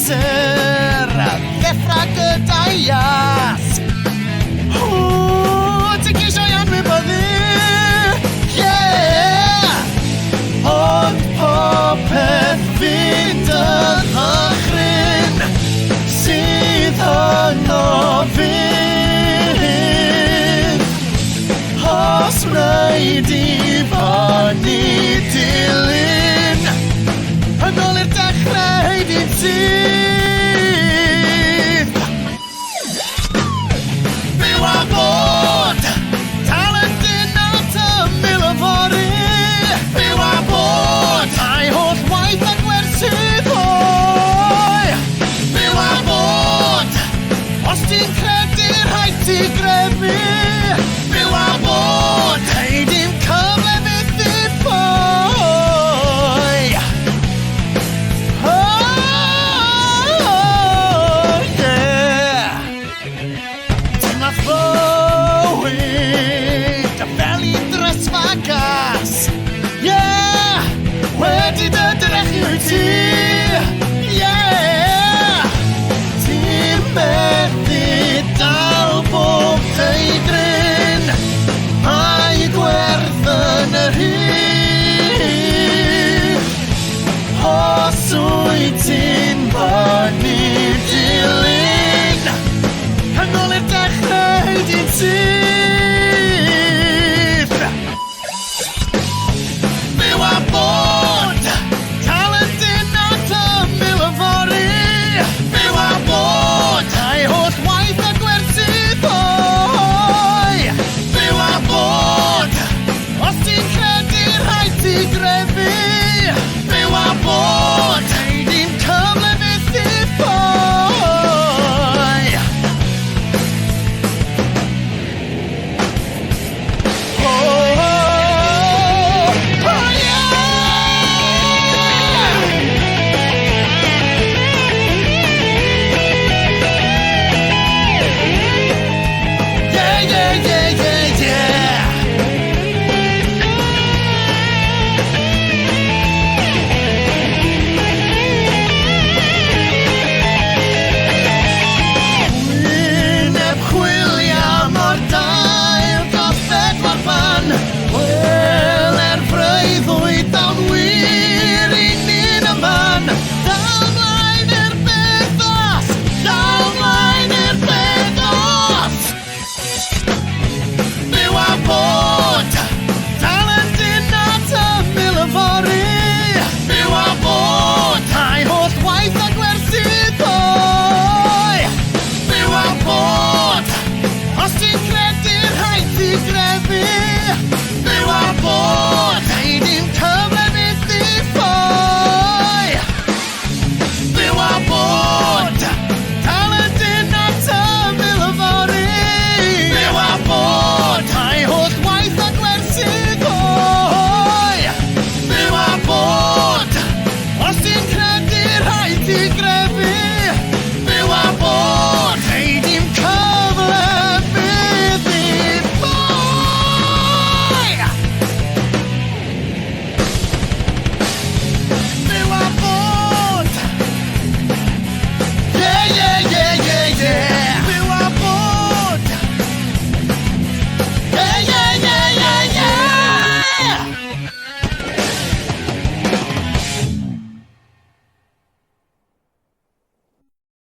brysur Ddeffra gyda ias Ti'n gisio i anwybyddu Yeah Ond popeth fynd yn ddychryn Sydd yn ofyn Os wneud i fyny dilyn Yn ôl i'r dechrau ein un sydd Byw a bod Talentyn at y mil o fori Byw a bod A'i holl waith yn wersydd oi Byw a bod Os ti'n credu rhaid ti greu